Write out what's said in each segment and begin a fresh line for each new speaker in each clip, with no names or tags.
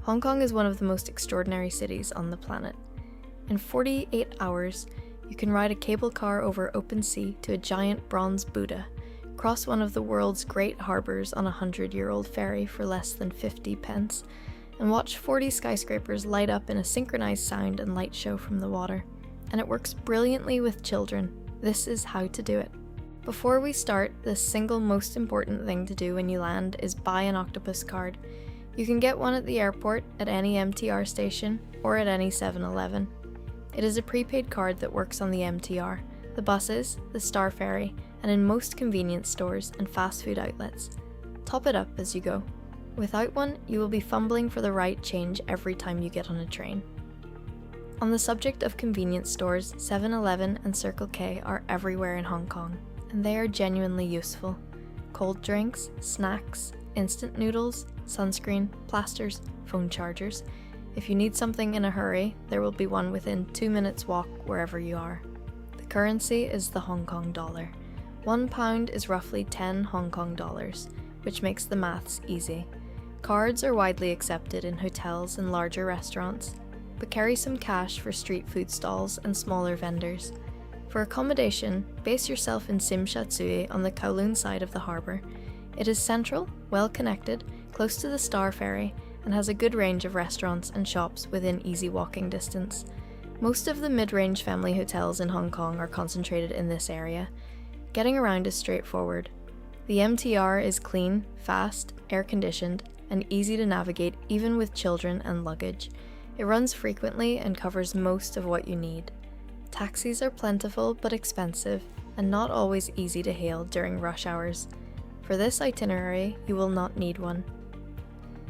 Hong Kong is one of the most extraordinary cities on the planet. In 48 hours, you can ride a cable car over open sea to a giant bronze Buddha, cross one of the world's great harbours on a 100-year-old ferry for less than 50 pence, and watch 40 skyscrapers light up in a synchronised sound and light show from the water. And it works brilliantly with children. This is how to do it. Before we start, the single most important thing to do when you land is buy an Octopus card. You can get one at the airport, at any MTR station, or at any 7-Eleven. It is a prepaid card that works on the MTR, the buses, the Star Ferry, and in most convenience stores and fast food outlets. Top it up as you go. Without one, you will be fumbling for the right change every time you get on a train. On the subject of convenience stores, 7-Eleven and Circle K are everywhere in Hong Kong, and they are genuinely useful. Cold drinks, snacks, instant noodles, sunscreen, plasters, phone chargers. If you need something in a hurry, there will be one within 2 minutes walk wherever you are. The currency is the Hong Kong dollar. £1 is roughly 10 Hong Kong dollars, which makes the maths easy. Cards are widely accepted in hotels and larger restaurants, but carry some cash for street food stalls and smaller vendors. For accommodation, base yourself in Tsim Sha Tsui on the Kowloon side of the harbour. It is central, well connected, close to the Star Ferry, and has a good range of restaurants and shops within easy walking distance. Most of the mid-range family hotels in Hong Kong are concentrated in this area. Getting around is straightforward. The MTR is clean, fast, air-conditioned, and easy to navigate even with children and luggage. It runs frequently and covers most of what you need. Taxis are plentiful but expensive, and not always easy to hail during rush hours. For this itinerary, you will not need one.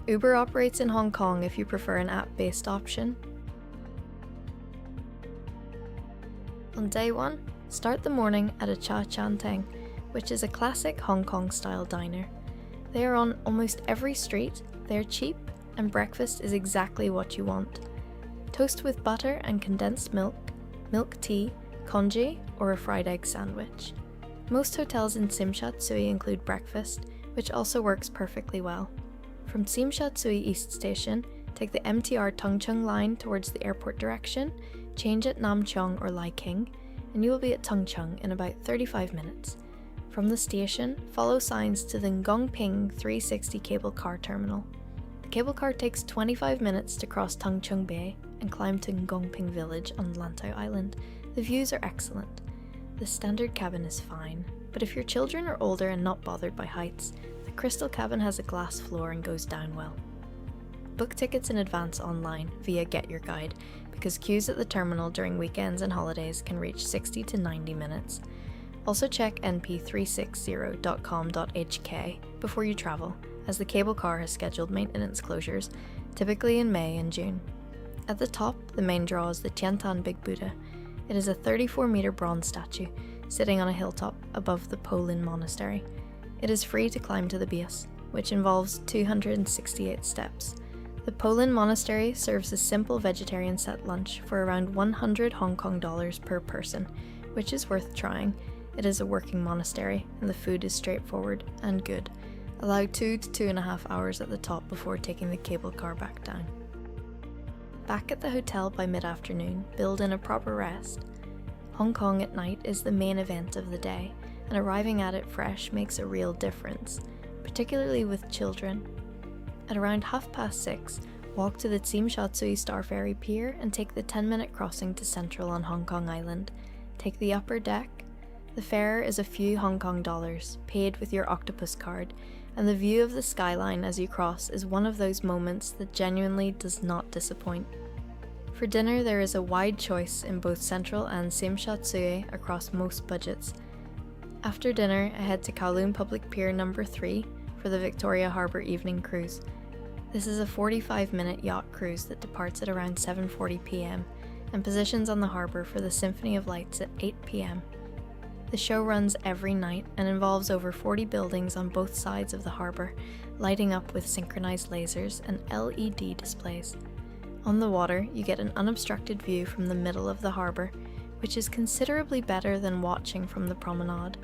Uber operates in Hong Kong if you prefer an app-based option. On day 1, start the morning at a Cha Chan Teng, which is a classic Hong Kong-style diner. They are on almost every street, they are cheap, and breakfast is exactly what you want. Toast with butter and condensed milk, milk tea, congee, or a fried egg sandwich. Most hotels in Tsim Sha Tsui include breakfast, which also works perfectly well. From Tsim Sha Tsui East Station, take the MTR Tung Chung line towards the airport direction, change at Nam Chong or Lai King, and you will be at Tung Chung in about 35 minutes. From the station, follow signs to the Ngong Ping 360 cable car terminal. The cable car takes 25 minutes to cross Tung Chung Bay and climb to Ngong Ping village on Lantau Island. The views are excellent. The standard cabin is fine, but if your children are older and not bothered by heights, the crystal cabin has a glass floor and goes down well. Book tickets in advance online via GetYourGuide, because queues at the terminal during weekends and holidays can reach 60 to 90 minutes. Also check np360.com.hk before you travel, as the cable car has scheduled maintenance closures, typically in May and June. At the top, the main draw is the Tiantan Big Buddha. It is a 34-metre bronze statue, sitting on a hilltop above the Po Lin Monastery. It is free to climb to the base, which involves 268 steps. The Po Lin Monastery serves a simple vegetarian set lunch for around 100 Hong Kong dollars per person, which is worth trying. It is a working monastery, and the food is straightforward and good. Allow 2 to 2.5 hours at the top before taking the cable car back down. Back at the hotel by mid-afternoon, build in a proper rest. Hong Kong at night is the main event of the day, and arriving at it fresh makes a real difference, particularly with children. At around 6:30, walk to the Tsim Sha Tsui Star Ferry Pier and take the 10-minute crossing to Central on Hong Kong Island. Take the upper deck. The fare is a few Hong Kong dollars, paid with your Octopus card, and the view of the skyline as you cross is one of those moments that genuinely does not disappoint. For dinner, there is a wide choice in both Central and Tsim Sha Tsui across most budgets. After dinner, I head to Kowloon Public Pier number 3 for the Victoria Harbour Evening Cruise. This is a 45-minute yacht cruise that departs at around 7:40 p.m. and positions on the harbour for the Symphony of Lights at 8 p.m. The show runs every night and involves over 40 buildings on both sides of the harbour, lighting up with synchronised lasers and LED displays. On the water, you get an unobstructed view from the middle of the harbour, which is considerably better than watching from the promenade.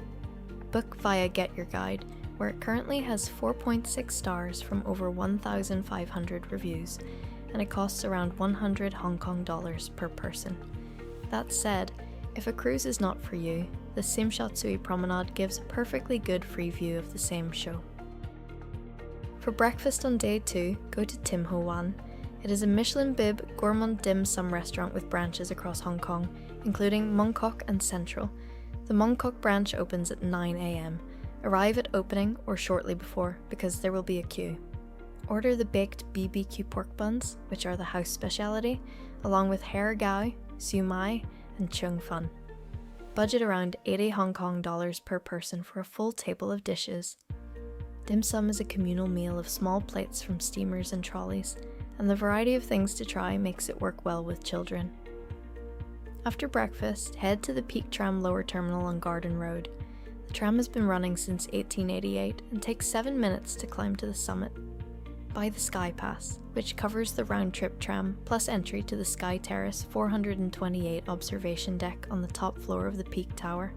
Book via GetYourGuide, where it currently has 4.6 stars from over 1,500 reviews, and it costs around 100 Hong Kong dollars per person. That said, if a cruise is not for you, the Tsim Sha Tsui promenade gives a perfectly good free view of the same show. For breakfast on day 2, go to Tim Ho Wan. It is a Michelin bib gourmand dim sum restaurant with branches across Hong Kong, including Mong Kok and Central. The Mong Kok branch opens at 9 a.m. Arrive at opening or shortly before, because there will be a queue. Order the baked BBQ pork buns, which are the house speciality, along with hare gao, siu mai, and chung fun. Budget around 80 Hong Kong dollars per person for a full table of dishes. Dim sum is a communal meal of small plates from steamers and trolleys, and the variety of things to try makes it work well with children. After breakfast, head to the Peak Tram lower terminal on Garden Road. The tram has been running since 1888 and takes 7 minutes to climb to the summit. Buy the Sky Pass, which covers the round-trip tram plus entry to the Sky Terrace 428 observation deck on the top floor of the Peak Tower.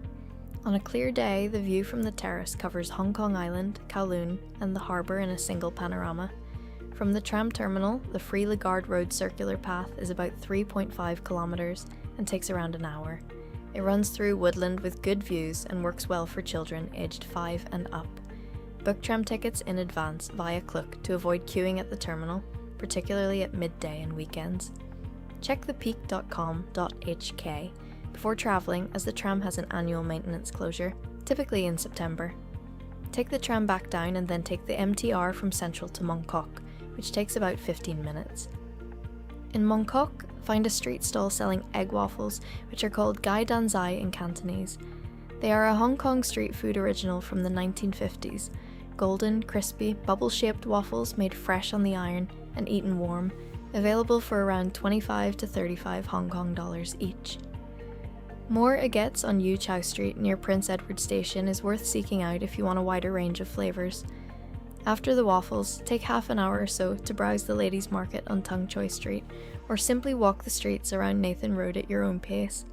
On a clear day, the view from the terrace covers Hong Kong Island, Kowloon, and the harbour in a single panorama. From the tram terminal, the Free Lagarde Road circular path is about 3.5 kilometres and takes around an hour. It runs through woodland with good views and works well for children aged 5 and up. Book tram tickets in advance via Klook to avoid queuing at the terminal, particularly at midday and weekends. Check thepeak.com.hk before travelling, as the tram has an annual maintenance closure, typically in September. Take the tram back down and then take the MTR from Central to Mong Kok, which takes about 15 minutes. In Mong Kok, find a street stall selling egg waffles, which are called Gai Dan Zai in Cantonese. They are a Hong Kong street food original from the 1950s. Golden, crispy, bubble-shaped waffles made fresh on the iron and eaten warm, available for around 25 to 35 Hong Kong dollars each. More agates on Yu Chow Street near Prince Edward Station is worth seeking out if you want a wider range of flavours. After the waffles, take half an hour or so to browse the ladies' market on Tung Choi Street, or simply walk the streets around Nathan Road at your own pace.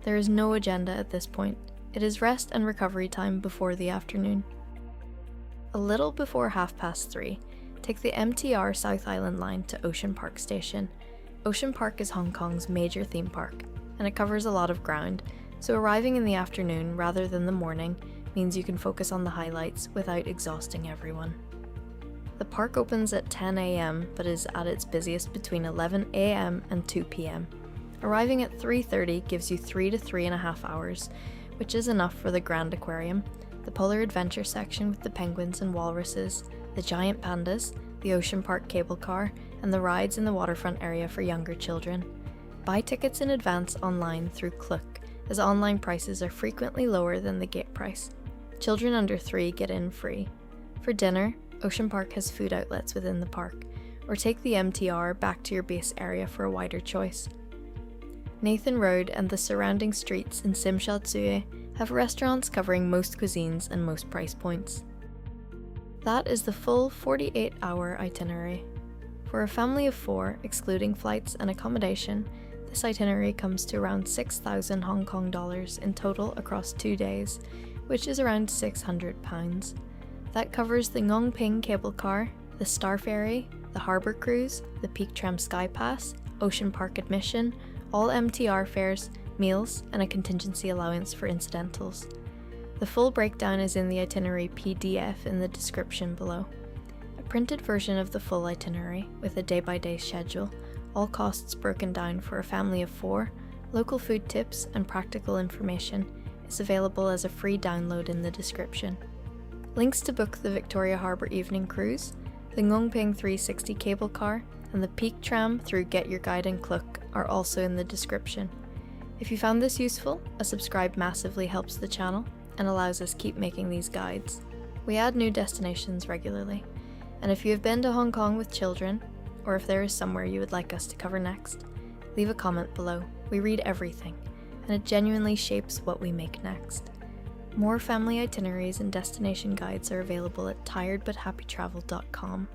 There is no agenda at this point. It is rest and recovery time before the afternoon. A little before 3:30, take the MTR South Island line to Ocean Park Station. Ocean Park is Hong Kong's major theme park, and it covers a lot of ground, so arriving in the afternoon rather than the morning means you can focus on the highlights without exhausting everyone. The park opens at 10 a.m. but is at its busiest between 11 a.m. and 2 p.m. Arriving at 3:30 gives you 3 to 3.5 hours, which is enough for the Grand Aquarium, the Polar Adventure section with the penguins and walruses, the giant pandas, the Ocean Park cable car, and the rides in the waterfront area for younger children. Buy tickets in advance online through Klook, as online prices are frequently lower than the gate price. Children under 3 get in free. For dinner, Ocean Park has food outlets within the park, or take the MTR back to your base area for a wider choice. Nathan Road and the surrounding streets in Tsim Sha Tsui have restaurants covering most cuisines and most price points. That is the full 48-hour itinerary. For a family of 4, excluding flights and accommodation, this itinerary comes to around 6,000 Hong Kong dollars in total across 2 days, which is around £600. That covers the Ngong Ping cable car, the Star Ferry, the Harbour Cruise, the Peak Tram Sky Pass, Ocean Park admission, all MTR fares, meals, and a contingency allowance for incidentals. The full breakdown is in the itinerary PDF in the description below. A printed version of the full itinerary, with a day-by-day schedule, all costs broken down for a family of 4, local food tips, and practical information, is available as a free download in the description. Links to book the Victoria Harbour Evening Cruise, the Ngong Ping 360 cable car, and the Peak Tram through GetYourGuide and Klook are also in the description. If you found this useful, a subscribe massively helps the channel and allows us keep making these guides. We add new destinations regularly, and if you have been to Hong Kong with children, or if there is somewhere you would like us to cover next, leave a comment below. We read everything, and it genuinely shapes what we make next. More family itineraries and destination guides are available at tiredbuthappytravel.com.